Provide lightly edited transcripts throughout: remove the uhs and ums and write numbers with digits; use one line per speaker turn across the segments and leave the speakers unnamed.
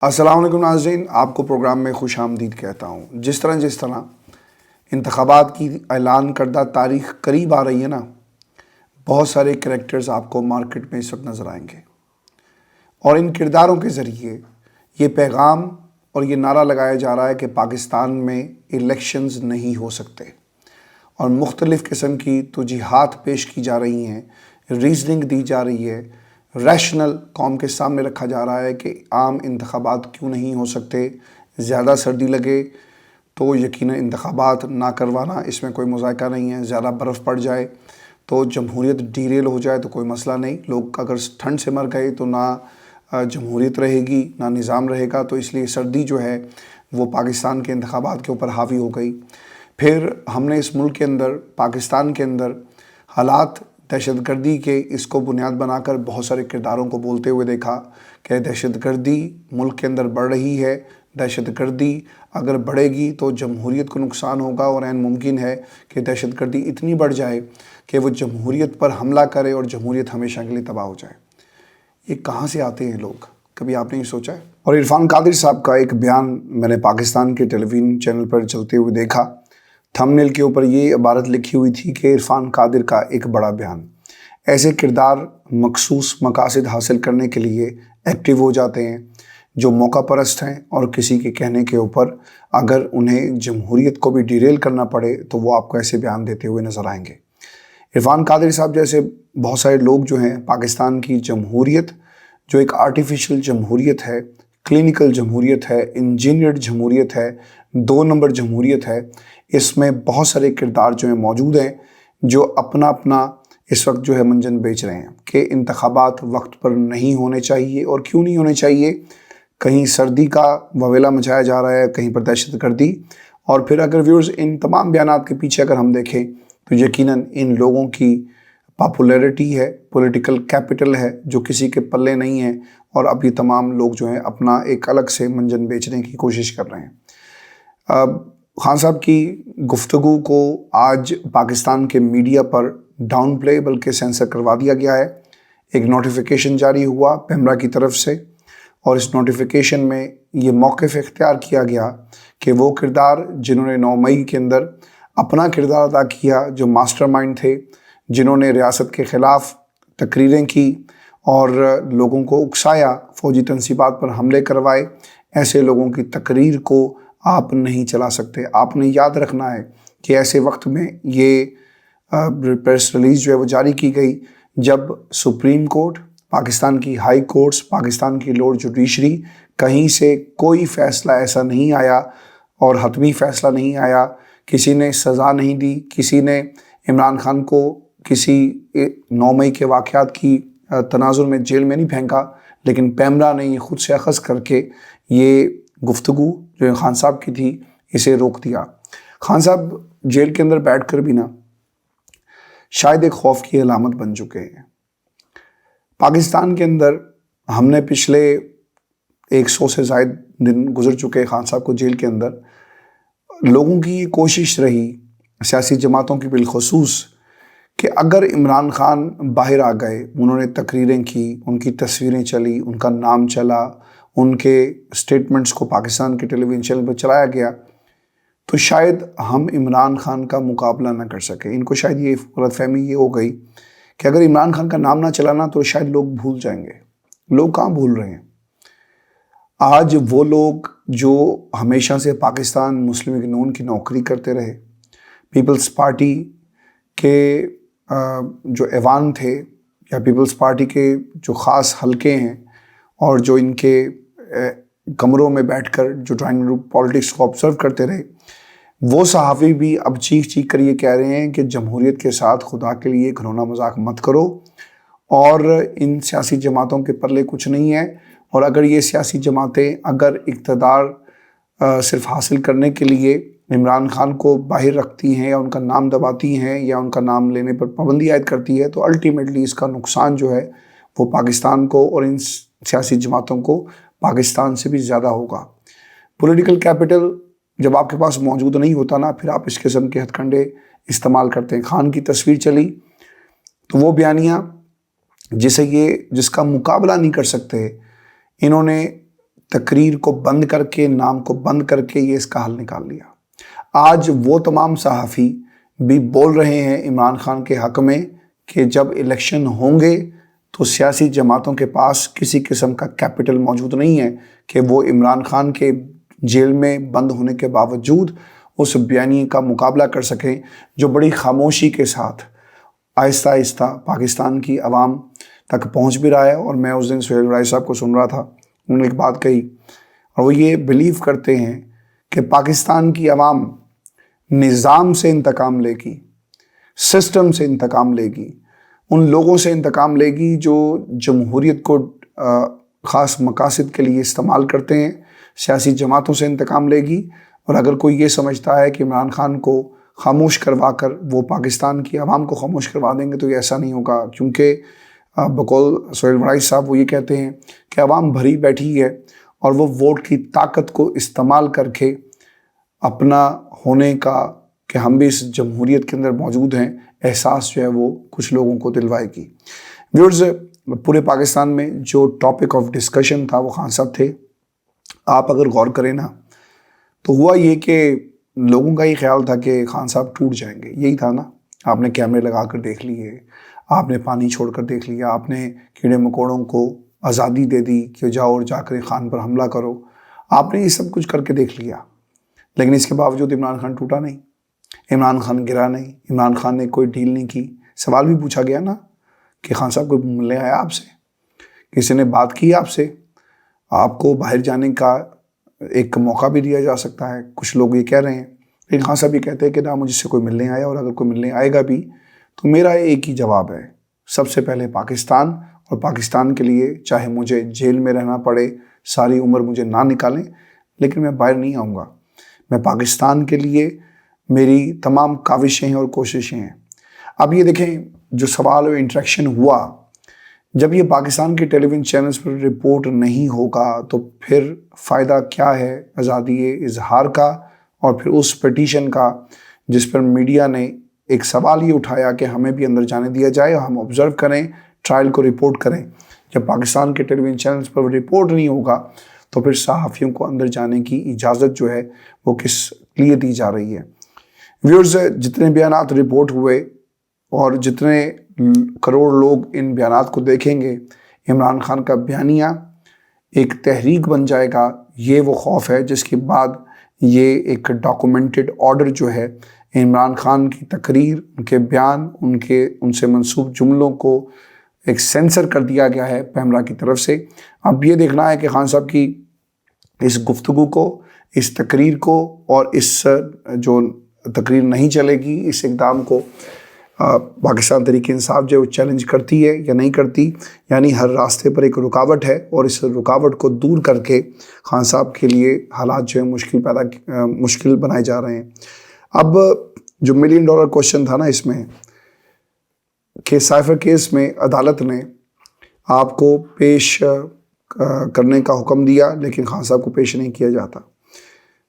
السلام علیکم ناظرین، آپ کو پروگرام میں خوش آمدید کہتا ہوں۔ جس طرح انتخابات کی اعلان کردہ تاریخ قریب آ رہی ہے نا، بہت سارے کریکٹرز آپ کو مارکیٹ میں اس وقت نظر آئیں گے، اور ان کرداروں کے ذریعے یہ پیغام اور یہ نعرہ لگایا جا رہا ہے کہ پاکستان میں الیکشنز نہیں ہو سکتے، اور مختلف قسم کی توجیہات پیش کی جا رہی ہیں، ریزننگ دی جا رہی ہے، ریشنل قوم کے سامنے رکھا جا رہا ہے کہ عام انتخابات کیوں نہیں ہو سکتے۔ زیادہ سردی لگے تو یقیناً انتخابات نہ کروانا، اس میں کوئی مذائقہ نہیں ہے۔ زیادہ برف پڑ جائے تو جمہوریت ڈیریل ہو جائے تو کوئی مسئلہ نہیں، لوگ اگر ٹھنڈ سے مر گئے تو نہ جمہوریت رہے گی نہ نظام رہے گا، تو اس لیے سردی جو ہے وہ پاکستان کے انتخابات کے اوپر حاوی ہو گئی۔ پھر ہم نے اس ملک کے اندر، پاکستان کے اندر حالات دہشت گردی کے اس کو بنیاد بنا کر بہت سارے کرداروں کو بولتے ہوئے دیکھا کہ دہشت گردی ملک کے اندر بڑھ رہی ہے، دہشت گردی اگر بڑھے گی تو جمہوریت کو نقصان ہوگا، اور عین ممکن ہے کہ دہشت گردی اتنی بڑھ جائے کہ وہ جمہوریت پر حملہ کرے اور جمہوریت ہمیشہ کے لیے تباہ ہو جائے۔ یہ کہاں سے آتے ہیں لوگ؟ کبھی آپ نے یہ سوچا ہے؟ اور عرفان قادر صاحب کا ایک بیان میں نے پاکستان کے ٹیلی ویژن چینل پر چلتے ہوئے دیکھا، تھمبنیل کے اوپر یہ عبارت لکھی ہوئی تھی کہ عرفان قادر کا ایک بڑا بیان۔ ایسے کردار مخصوص مقاصد حاصل کرنے کے لیے ایکٹیو ہو جاتے ہیں جو موقع پرست ہیں، اور کسی کے کہنے کے اوپر اگر انہیں جمہوریت کو بھی ڈیریل کرنا پڑے تو وہ آپ کو ایسے بیان دیتے ہوئے نظر آئیں گے۔ عرفان قادری صاحب جیسے بہت سارے لوگ جو ہیں پاکستان کی جمہوریت، جو ایک آرٹیفیشل جمہوریت ہے، کلینکل جمہوریت ہے، انجینئرڈ جمہوریت ہے، 2 نمبر جمہوریت ہے، اس میں بہت سارے کردار جو ہیں موجود ہیں جو اپنا اس وقت جو ہے منجن بیچ رہے ہیں کہ انتخابات وقت پر نہیں ہونے چاہیے۔ اور کیوں نہیں ہونے چاہیے؟ کہیں سردی کا وویلا مچایا جا رہا ہے، کہیں پر دہشت گردی، اور پھر اگر ویورز ان تمام بیانات کے پیچھے اگر ہم دیکھیں تو یقیناً ان لوگوں کی پاپولیرٹی ہے، پولیٹیکل کیپٹل ہے جو کسی کے پلے نہیں ہے، اور اب یہ تمام لوگ جو ہیں اپنا ایک الگ سے منجن بیچنے کی کوشش کر رہے ہیں۔ خان صاحب کی گفتگو کو آج پاکستان کے میڈیا پر ڈاؤن پلے بلکہ سینسر کروا دیا گیا ہے۔ ایک نوٹیفیکیشن جاری ہوا پیمرا کی طرف سے، اور اس نوٹیفیکیشن میں یہ موقف اختیار کیا گیا کہ وہ کردار جنہوں نے 9 مئی کے اندر اپنا کردار ادا کیا، جو ماسٹر مائنڈ تھے، جنہوں نے ریاست کے خلاف تقریریں کی اور لوگوں کو اکسایا، فوجی تنصیبات پر حملے کروائے، ایسے لوگوں کی تقریر کو آپ نہیں چلا سکتے۔ آپ نے یاد رکھنا ہے کہ ایسے وقت میں یہ پریس ریلیز جو ہے وہ جاری کی گئی جب سپریم کورٹ، پاکستان کی ہائی کورٹس، پاکستان کی لارڈ جوڈیشری، کہیں سے کوئی فیصلہ ایسا نہیں آیا اور حتمی فیصلہ نہیں آیا، کسی نے سزا نہیں دی، کسی نے عمران خان کو کسی 9 مئی کے واقعات کی تناظر میں جیل میں نہیں پھینکا، لیکن پیمرا نے یہ خود سے اخذ کر کے یہ گفتگو جو خان صاحب کی تھی اسے روک دیا۔ خان صاحب جیل کے اندر بیٹھ کر بھی نا شاید ایک خوف کی علامت بن چکے ہیں۔ پاکستان کے اندر ہم نے پچھلے 100 سے زائد دن گزر چکے خان صاحب کو جیل کے اندر، لوگوں کی یہ کوشش رہی، سیاسی جماعتوں کی بالخصوص، کہ اگر عمران خان باہر آ گئے، انہوں نے تقریریں کی، ان کی تصویریں چلی، ان کا نام چلا، ان کے سٹیٹمنٹس کو پاکستان کے ٹیلی ویژن چینل پر چلایا گیا، تو شاید ہم عمران خان کا مقابلہ نہ کر سکیں۔ ان کو شاید یہ غلط فہمی یہ ہو گئی کہ اگر عمران خان کا نام نہ چلانا تو شاید لوگ بھول جائیں گے۔ لوگ کہاں بھول رہے ہیں؟ آج وہ لوگ جو ہمیشہ سے پاکستان مسلم لیگ نون کی نوکری کرتے رہے، پیپلز پارٹی کے جو ایوان تھے یا پیپلز پارٹی کے جو خاص حلقے ہیں، اور جو ان کے کمروں میں بیٹھ کر جو ڈرائنگ روم پالیٹکس کو آبزرو کرتے رہے، وہ صحافی بھی اب چیخ چیخ کر یہ کہہ رہے ہیں کہ جمہوریت کے ساتھ خدا کے لیے گھرونا مذاق مت کرو، اور ان سیاسی جماعتوں کے پلے کچھ نہیں ہے، اور اگر یہ سیاسی جماعتیں اگر اقتدار صرف حاصل کرنے کے لیے عمران خان کو باہر رکھتی ہیں یا ان کا نام دباتی ہیں یا ان کا نام لینے پر پابندی عائد کرتی ہے، تو الٹیمیٹلی اس کا نقصان جو ہے وہ پاکستان کو اور ان سیاسی جماعتوں کو پاکستان سے بھی زیادہ ہوگا۔ پولیٹیکل کیپٹل جب آپ کے پاس موجود نہیں ہوتا نا، پھر آپ اس قسم کے ہتھ کنڈے استعمال کرتے ہیں۔ خان کی تصویر چلی تو وہ بیانیہ جس کا مقابلہ نہیں کر سکتے، انہوں نے تقریر کو بند کر کے، نام کو بند کر کے یہ اس کا حل نکال لیا۔ آج وہ تمام صحافی بھی بول رہے ہیں عمران خان کے حق میں کہ جب الیکشن ہوں گے تو سیاسی جماعتوں کے پاس کسی قسم کا کیپٹل موجود نہیں ہے کہ وہ عمران خان کے جیل میں بند ہونے کے باوجود اس بیانیے کا مقابلہ کر سکیں جو بڑی خاموشی کے ساتھ آہستہ آہستہ پاکستان کی عوام تک پہنچ بھی رہا ہے۔ اور میں اس دن سہیل وڑائی صاحب کو سن رہا تھا، انہوں نے ایک بات کہی، اور وہ یہ بلیو کرتے ہیں کہ پاکستان کی عوام نظام سے انتقام لے گی، سسٹم سے انتقام لے گی، ان لوگوں سے انتقام لے گی جو جمہوریت کو خاص مقاصد کے لیے استعمال کرتے ہیں، سیاسی جماعتوں سے انتقام لے گی۔ اور اگر کوئی یہ سمجھتا ہے کہ عمران خان کو خاموش کروا کر وہ پاکستان کی عوام کو خاموش کروا دیں گے تو یہ ایسا نہیں ہوگا، کیونکہ بقول سہیل وڑائی صاحب وہ یہ کہتے ہیں کہ عوام بھری بیٹھی ہے اور وہ ووٹ کی طاقت کو استعمال کر کے اپنا ہونے کا کہ ہم بھی اس جمہوریت کے اندر موجود ہیں احساس جو ہے وہ کچھ لوگوں کو دلوائے گی۔ ویورز، پورے پاکستان میں جو ٹاپک آف ڈسکشن تھا وہ خان صاحب تھے۔ آپ اگر غور کریں نا تو ہوا یہ کہ لوگوں کا یہ خیال تھا کہ خان صاحب ٹوٹ جائیں گے، یہی تھا نا۔ آپ نے کیمرے لگا کر دیکھ لیے، آپ نے پانی چھوڑ کر دیکھ لیا، آپ نے کیڑے مکوڑوں کو آزادی دے دی کہ جاؤ اور جا کر خان پر حملہ کرو، آپ نے یہ سب کچھ کر کے دیکھ لیا، لیکن اس کے باوجود عمران خان ٹوٹا نہیں، عمران خان گرا نہیں، عمران خان نے کوئی ڈیل نہیں کی۔ سوال بھی پوچھا گیا نا کہ خان صاحب کوئی ملنے آیا آپ سے، کسی نے بات کی آپ سے، آپ کو باہر جانے کا ایک موقع بھی دیا جا سکتا ہے، کچھ لوگ یہ کہہ رہے ہیں، لیکن خان صاحب یہ کہتے ہیں کہ نہ مجھ سے کوئی ملنے آیا، اور اگر کوئی ملنے آئے گا بھی تو میرا ایک ہی جواب ہے، سب سے پہلے پاکستان، اور پاکستان کے لیے چاہے مجھے جیل میں رہنا پڑے، ساری عمر مجھے نہ نکالیں، لیکن میں باہر نہیں آؤں گا۔ میں پاکستان کے لیے میری تمام کاوشیں اور کوششیں ہیں۔ اب یہ دیکھیں جو سوال و انٹریکشن ہوا، جب یہ پاکستان کے ٹیلی ویژن چینلز پر رپورٹ نہیں ہوگا تو پھر فائدہ کیا ہے آزادی اظہار کا اور پھر اس پٹیشن کا جس پر میڈیا نے ایک سوال یہ اٹھایا کہ ہمیں بھی اندر جانے دیا جائے، ہم آبزرو کریں، ٹرائل کو رپورٹ کریں۔ جب پاکستان کے ٹیلی ویژن چینلز پر رپورٹ نہیں ہوگا تو پھر صحافیوں کو اندر جانے کی اجازت جو ہے وہ کس لیے دی جا رہی ہے؟ ویورز، جتنے بیانات رپورٹ ہوئے اور جتنے کروڑ لوگ ان بیانات کو دیکھیں گے، عمران خان کا بیانیہ ایک تحریک بن جائے گا، یہ وہ خوف ہے جس کے بعد یہ ایک ڈاکومنٹڈ آرڈر جو ہے عمران خان کی تقریر، ان کے بیان، ان سے منسوب جملوں کو ایک سینسر کر دیا گیا ہے پیمرا کی طرف سے۔ اب یہ دیکھنا ہے کہ خان صاحب کی اس گفتگو کو، اس تقریر کو، اور اس جو تقریر نہیں چلے گی اس اقدام کو پاکستان تحریک انصاف جو چیلنج کرتی ہے یا نہیں کرتی، یعنی ہر راستے پر ایک رکاوٹ ہے اور اس رکاوٹ کو دور کر کے خان صاحب کے لیے حالات جو ہے مشکل بنائے جا رہے ہیں۔ اب جو $1 ملین کوشچن تھا نا اس میں کہ سائفر کیس میں عدالت نے آپ کو پیش کرنے کا حکم دیا لیکن خان صاحب کو پیش نہیں کیا جاتا،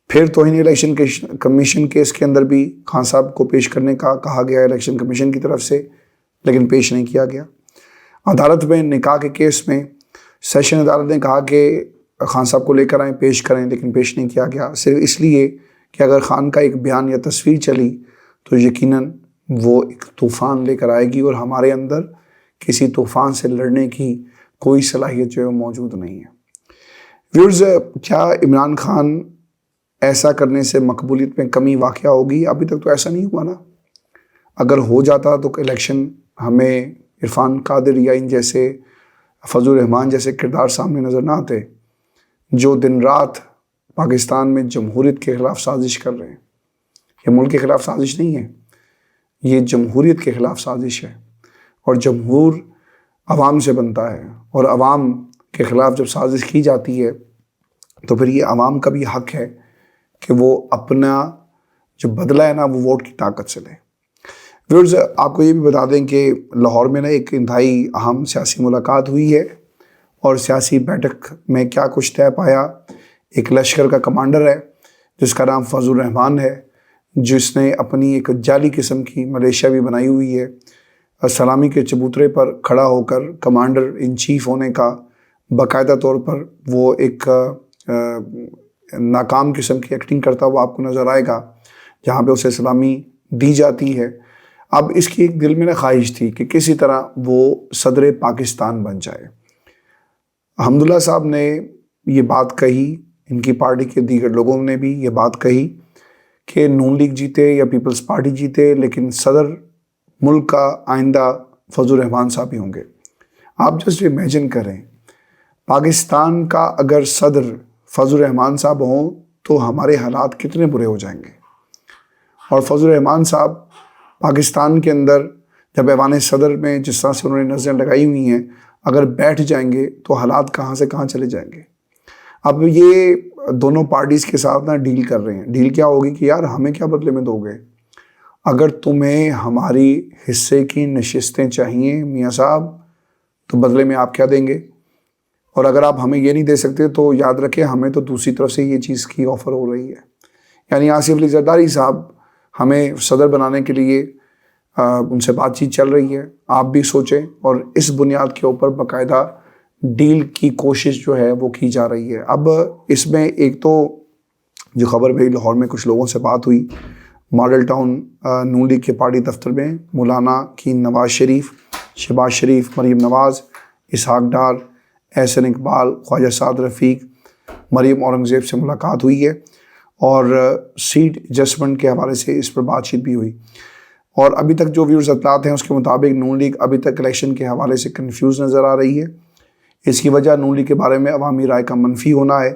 پھر توہین الیکشن کمیشن کیس کے اندر بھی خان صاحب کو پیش کرنے کا کہا گیا الیکشن کمیشن کی طرف سے، لیکن پیش نہیں کیا گیا۔ عدالت میں نکاح کے کیس میں سیشن عدالت نے کہا کہ خان صاحب کو لے کر آئیں، پیش کریں، لیکن پیش نہیں کیا گیا، صرف اس لیے کہ اگر خان کا ایک بیان یا تصویر چلی تو یقیناً وہ ایک طوفان لے کر آئے گی، اور ہمارے اندر کسی طوفان سے لڑنے کی کوئی صلاحیت جو ہے موجود نہیں ہے۔ ویورز، کیا عمران خان ایسا کرنے سے مقبولیت میں کمی واقع ہوگی؟ ابھی تک تو ایسا نہیں ہوا نا۔ اگر ہو جاتا تو الیکشن ہمیں عرفان قادر یا ان جیسے فضل الرحمان جیسے کردار سامنے نظر نہ آتے جو دن رات پاکستان میں جمہوریت کے خلاف سازش کر رہے ہیں۔ یہ ملک کے خلاف سازش نہیں ہے، یہ جمہوریت کے خلاف سازش ہے، اور جمہور عوام سے بنتا ہے، اور عوام کے خلاف جب سازش کی جاتی ہے تو پھر یہ عوام کا بھی حق ہے کہ وہ اپنا جو بدلہ ہے نا وہ ووٹ کی طاقت سے لے۔ ویورز، آپ کو یہ بھی بتا دیں کہ لاہور میں نا ایک انتہائی اہم سیاسی ملاقات ہوئی ہے، اور سیاسی بیٹھک میں کیا کچھ طے پایا۔ ایک لشکر کا کمانڈر ہے جس کا نام فضل الرحمان ہے، جس نے اپنی ایک جعلی قسم کی ملیشیا بھی بنائی ہوئی ہے، سلامی کے چبوترے پر کھڑا ہو کر کمانڈر ان چیف ہونے کا باقاعدہ طور پر وہ ایک ناکام قسم کی ایکٹنگ کرتا ہوا آپ کو نظر آئے گا، جہاں پہ اسے سلامی دی جاتی ہے۔ اب اس کی ایک دل میں خواہش تھی کہ کسی طرح وہ صدر پاکستان بن جائے۔ حمداللہ صاحب نے یہ بات کہی، ان کی پارٹی کے دیگر لوگوں نے بھی یہ بات کہی کہ نون لیگ جیتے یا پیپلز پارٹی جیتے، لیکن صدر ملک کا آئندہ فضل الرحمان صاحب ہی ہوں گے۔ آپ جسٹ امیجن کریں، پاکستان کا اگر صدر فضل الرحمان صاحب ہوں تو ہمارے حالات کتنے برے ہو جائیں گے۔ اور فضل الرحمان صاحب پاکستان کے اندر جب ایوان صدر میں جس طرح سے انہوں نے نظریں لگائی ہوئی ہیں، اگر بیٹھ جائیں گے تو حالات کہاں سے کہاں چلے جائیں گے۔ اب یہ دونوں پارٹیز کے ساتھ ڈیل کر رہے ہیں۔ ڈیل کیا ہوگی کہ یار ہمیں کیا بدلے میں دو گے؟ اگر تمہیں ہماری حصے کی نشستیں چاہیے میاں صاحب تو بدلے میں آپ کیا دیں گے؟ اور اگر آپ ہمیں یہ نہیں دے سکتے تو یاد رکھیں ہمیں تو دوسری طرف سے یہ چیز کی آفر ہو رہی ہے۔ یعنی آصف علی زرداری صاحب ہمیں صدر بنانے کے لیے ان سے بات چیت چل رہی ہے، آپ بھی سوچیں، اور اس بنیاد کے اوپر باقاعدہ ڈیل کی کوشش جو ہے وہ کی جا رہی ہے۔ اب اس میں ایک تو جو خبر میری لاہور میں کچھ لوگوں سے بات ہوئی، ماڈل ٹاؤن نون لیگ کے پارٹی دفتر میں مولانا کی نواز شریف، شہباز شریف، مریم نواز، اسحاق ڈار، احسن اقبال، خواجہ سعد رفیق، مریم اورنگزیب سے ملاقات ہوئی ہے، اور سیٹ ایڈجسٹمنٹ کے حوالے سے اس پر بات چیت بھی ہوئی۔ اور ابھی تک جو ویورز اطلاعات ہیں اس کے مطابق نون لیگ ابھی تک الیکشن کے حوالے سے کنفیوز نظر آ رہی ہے۔ اس کی وجہ نون لیگ کے بارے میں عوامی رائے کا منفی ہونا ہے۔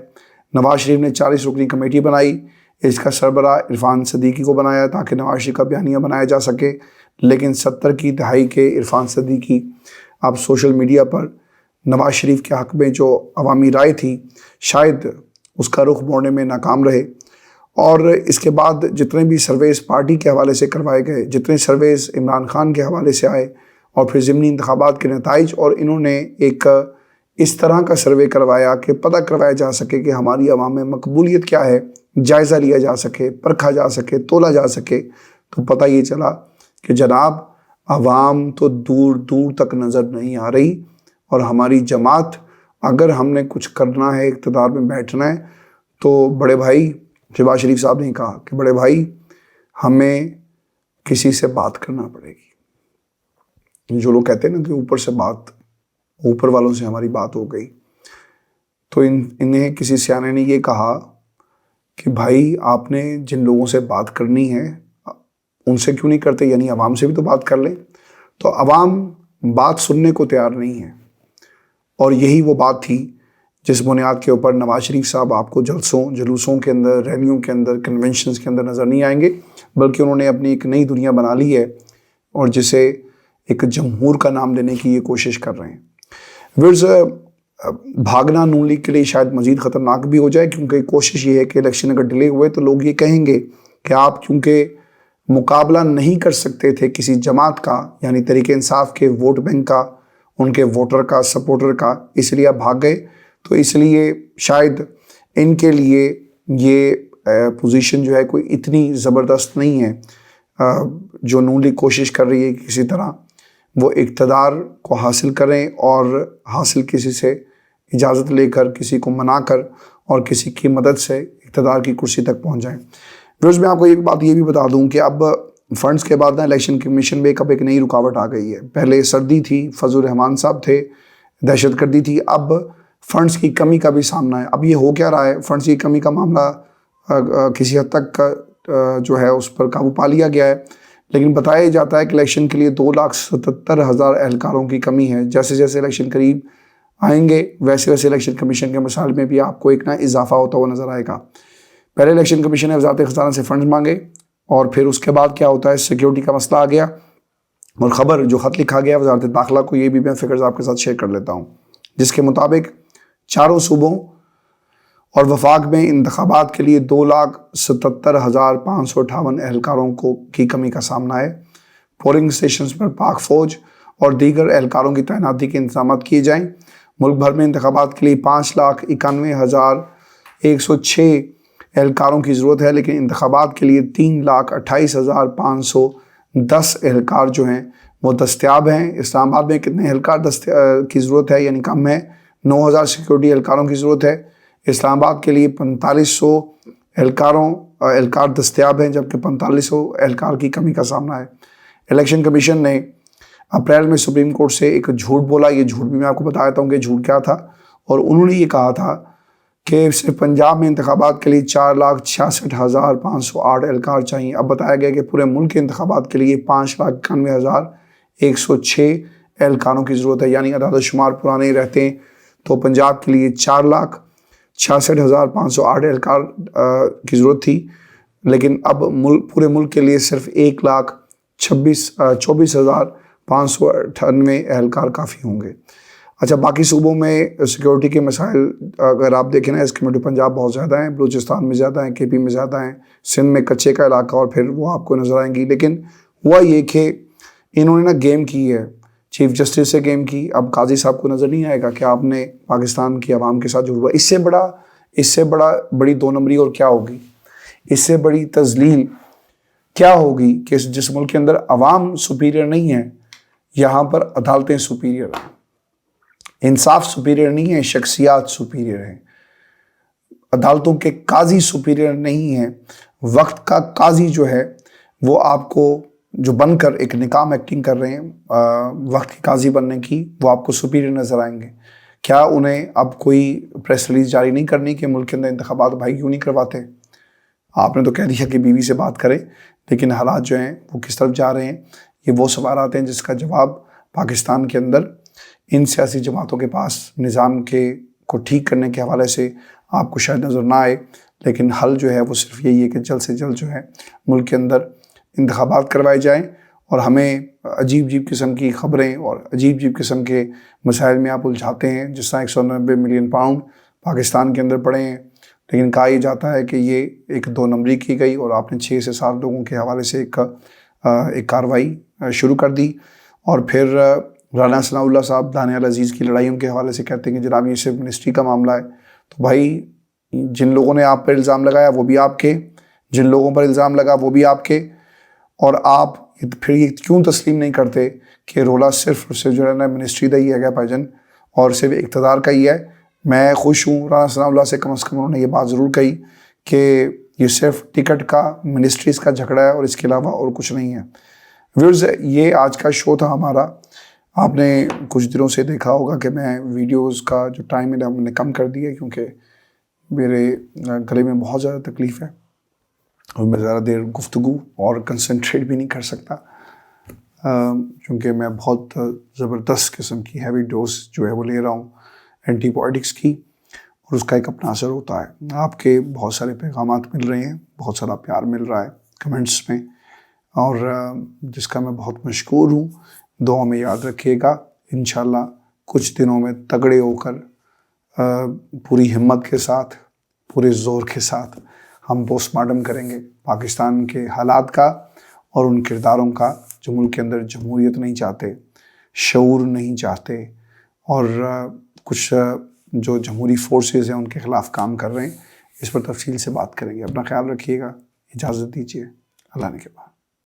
نواز شریف نے 40 رکنی کمیٹی بنائی، اس کا سربراہ عرفان صدیقی کو بنایا تاکہ نواز شریف کا بیانیہ بنایا جا سکے، لیکن 70 کی دہائی کے عرفان صدیقی اب سوشل میڈیا پر نواز شریف کے حق میں جو عوامی رائے تھی شاید اس کا رخ موڑنے میں ناکام رہے۔ اور اس کے بعد جتنے بھی سرویز پارٹی کے حوالے سے کروائے گئے، جتنے سرویز عمران خان کے حوالے سے آئے، اور پھر ضمنی انتخابات کے نتائج، اور انہوں نے ایک اس طرح کا سروے کروایا کہ پتہ کروایا جا سکے کہ ہماری عوام میں مقبولیت کیا ہے، جائزہ لیا جا سکے، پرکھا جا سکے، تولا جا سکے، تو پتہ یہ چلا کہ جناب عوام تو دور دور تک نظر نہیں آ رہی، اور ہماری جماعت اگر ہم نے کچھ کرنا ہے، اقتدار میں بیٹھنا ہے، تو بڑے بھائی شہباز شریف صاحب نے کہا کہ بڑے بھائی ہمیں کسی سے بات کرنا پڑے گی۔ جو لوگ کہتے ہیں نا کہ اوپر سے بات، اوپر والوں سے ہماری بات ہو گئی، تو انہیں کسی سیانے نے یہ کہا کہ بھائی آپ نے جن لوگوں سے بات کرنی ہے ان سے کیوں نہیں کرتے، یعنی عوام سے بھی تو بات کر لیں۔ تو عوام بات سننے کو تیار نہیں ہے، اور یہی وہ بات تھی جس بنیاد کے اوپر نواز شریف صاحب آپ کو جلوسوں کے اندر، ریلیوں کے اندر، کنونشنز کے اندر نظر نہیں آئیں گے، بلکہ انہوں نے اپنی ایک نئی دنیا بنا لی ہے، اور جسے ایک جمہور کا نام دینے کی یہ کوشش کر رہے ہیں۔ ورز بھاگنا نون لیگ کے لیے شاید مزید خطرناک بھی ہو جائے، کیونکہ کوشش یہ ہے کہ الیکشن اگر ڈیلے ہوئے تو لوگ یہ کہیں گے کہ آپ کیونکہ مقابلہ نہیں کر سکتے تھے کسی جماعت کا، یعنی تحریک انصاف کے ووٹ بینک کا، ان کے ووٹر کا، سپورٹر کا، اس لیے آپ بھاگ گئے، تو اس لیے شاید ان کے لیے یہ پوزیشن جو ہے کوئی اتنی زبردست نہیں ہے۔ جو نون لیگ کوشش کر رہی ہے کہ کسی طرح وہ اقتدار کو حاصل کریں، اور حاصل کسی سے اجازت لے کر، کسی کو منا کر، اور کسی کی مدد سے اقتدار کی کرسی تک پہنچ جائیں۔ روز میں آپ کو ایک بات یہ بھی بتا دوں کہ اب فنڈز کے بعد الیکشن کمیشن میں اب ایک نئی رکاوٹ آ گئی ہے۔ پہلے سردی تھی، فضل الرحمان صاحب تھے، دہشت گردی تھی، اب فنڈز کی کمی کا بھی سامنا ہے۔ اب یہ ہو کیا رہا ہے، فنڈز کی کمی کا معاملہ کسی حد تک جو ہے اس پر قابو پا لیا گیا ہے، لیکن بتایا جاتا ہے کہ الیکشن کے لیے 2,77,000 اہلکاروں کی کمی ہے۔ جیسے جیسے الیکشن قریب آئیں گے ویسے ویسے الیکشن کمیشن کے مسائل میں بھی آپ کو ایک اضافہ ہوتا ہوا نظر آئے گا۔ پہلے الیکشن کمیشن نے وزارت خزانہ سے فنڈز مانگے، اور پھر اس کے بعد کیا ہوتا ہے، سیکیورٹی کا مسئلہ آ گیا، اور خبر جو خط لکھا گیا وزارت داخلہ کو، یہ بھی میں فگرز آپ کے ساتھ شیئر کر لیتا ہوں، جس کے مطابق چاروں صوبوں اور وفاق میں انتخابات کے لیے 2,77,558 اہلکاروں کی کمی کا سامنا ہے۔ پولنگ اسٹیشنز پر پاک فوج اور دیگر اہلکاروں کی تعیناتی کے انتظامات کیے جائیں۔ ملک بھر میں انتخابات کے لیے 5,91,106 اہلکاروں کی ضرورت ہے، لیکن انتخابات کے لیے 3,28,510 اہلکار جو ہیں وہ دستیاب ہیں۔ اسلام آباد میں کتنے اہلکار کی ضرورت ہے، یعنی کم ہے، 9,000 سیکیورٹی اہلکاروں کی ضرورت ہے۔ اسلام آباد کے لیے 4500 اہلکار دستیاب ہیں، جبکہ 4500 اہلکار کی کمی کا سامنا ہے۔ الیکشن کمیشن نے اپریل میں سپریم کورٹ سے ایک جھوٹ بولا، یہ جھوٹ بھی میں آپ کو بتا دیتا ہوں کہ جھوٹ کیا تھا، اور انہوں نے یہ کہا تھا کہ صرف پنجاب میں انتخابات کے لیے 4,66,508 اہلکار چاہیے۔ اب بتایا گیا کہ پورے ملک کے انتخابات کے لیے 5,91,106 اہلکاروں کی ضرورت ہے، یعنی عدد و شمار پرانے رہتے ہیں تو پنجاب کے لیے 4,66,508 اہلکار کی ضرورت تھی، لیکن اب پورے ملک کے لیے صرف 1,24,598 اہلکار کافی ہوں گے۔ اچھا، باقی صوبوں میں سیکیورٹی کے مسائل اگر آپ دیکھیں نا، اس کمیونٹی پنجاب بہت زیادہ ہیں، بلوچستان میں زیادہ ہیں، کے پی میں زیادہ ہیں، سندھ میں کچے کا علاقہ، اور پھر وہ آپ کو نظر آئیں گی۔ لیکن ہوا یہ کہ انہوں نے نا گیم کی ہے، چیف جسٹس سے گیم کی، اب قاضی صاحب کو نظر نہیں آئے گا کہ آپ نے پاکستان کی عوام کے ساتھ جڑ ہوا۔ اس سے بڑی دو نمبری اور کیا ہوگی، اس سے بڑی تذلیل کیا ہوگی کہ جس ملک کے اندر عوام سپیریئر نہیں ہے، یہاں پر عدالتیں سپیریئر ہیں، انصاف سپیریئر نہیں ہے، شخصیات سپیریئر ہیں، عدالتوں کے قاضی سپیریئر نہیں ہیں۔ وقت کا قاضی جو ہے وہ آپ کو جو بن کر ایک نکام ایکٹنگ کر رہے ہیں وقت کے قاضی بننے کی، وہ آپ کو سپیریئر نظر آئیں گے۔ کیا انہیں اب کوئی پریس ریلیز جاری نہیں کرنی کہ ملک کے اندر انتخابات بھائی کیوں نہیں کرواتے؟ آپ نے تو کہہ دیا کہ بیوی سے بات کریں، لیکن حالات جو ہیں وہ کس طرف جا رہے ہیں، یہ وہ سوالات ہیں جس کا جواب پاکستان کے اندر ان سیاسی جماعتوں کے پاس نظام کو ٹھیک کرنے کے حوالے سے آپ کو شاید نظر نہ آئے، لیکن حل جو ہے وہ صرف یہی ہے کہ جلد سے جلد جو ہے ملک کے اندر انتخابات کروائے جائیں، اور ہمیں عجیب قسم کی خبریں اور عجیب قسم کے مسائل میں آپ الجھاتے ہیں، جس طرح 190 ملین پاؤنڈ پاکستان کے اندر پڑے ہیں، لیکن کہا یہ جاتا ہے کہ یہ ایک دو نمبری کی گئی، اور آپ نے 6 سے 7 لوگوں کے حوالے سے ایک کارروائی شروع کر دی، اور پھر رانا ثناء اللہ صاحب دانیال عزیز کی لڑائیوں کے حوالے سے کہتے ہیں کہ جناب یہ صرف منسٹری کا معاملہ ہے۔ تو بھائی جن لوگوں نے آپ پر الزام لگایا وہ بھی آپ کے، جن لوگوں پر الزام لگا وہ بھی آپ کے، اور آپ پھر یہ کیوں تسلیم نہیں کرتے کہ رولا صرف جو ہے نا منسٹری کا ہی ہے بھائی جان، اور صرف اقتدار کا ہی ہے۔ میں خوش ہوں رانا ثناء اللہ سے، کم از کم انہوں نے یہ بات ضرور کہی کہ یہ صرف ٹکٹ کا منسٹریز کا جھگڑا ہے اور اس کے علاوہ اور کچھ نہیں ہے۔ ویورز، یہ آج کا شو تھا ہمارا۔ آپ نے کچھ دنوں سے دیکھا ہوگا کہ میں ویڈیوز کا جو ٹائم ہے ہم نے کم کر دیا، کیونکہ میرے گلے میں بہت زیادہ تکلیف ہے اور میں زیادہ دیر گفتگو اور کنسنٹریٹ بھی نہیں کر سکتا، کیونکہ میں بہت زبردست قسم کی ہیوی ڈوز جو ہے وہ لے رہا ہوں اینٹی بایوٹکس کی، اور اس کا ایک اپنا اثر ہوتا ہے۔ آپ کے بہت سارے پیغامات مل رہے ہیں، بہت سارا پیار مل رہا ہے کمنٹس میں، اور جس کا میں بہت مشکور ہوں۔ دعا میں یاد رکھیے گا، انشاءاللہ کچھ دنوں میں تگڑے ہو کر پوری ہمت کے ساتھ، پورے زور کے ساتھ ہم پوسٹ مارٹم کریں گے پاکستان کے حالات کا اور ان کرداروں کا جو ملک کے اندر جمہوریت نہیں چاہتے، شعور نہیں چاہتے، اور کچھ جو جمہوری فورسز ہیں ان کے خلاف کام کر رہے ہیں۔ اس پر تفصیل سے بات کریں گے۔ اپنا خیال رکھیے گا، اجازت دیجیے، اللہ نے کے بعد۔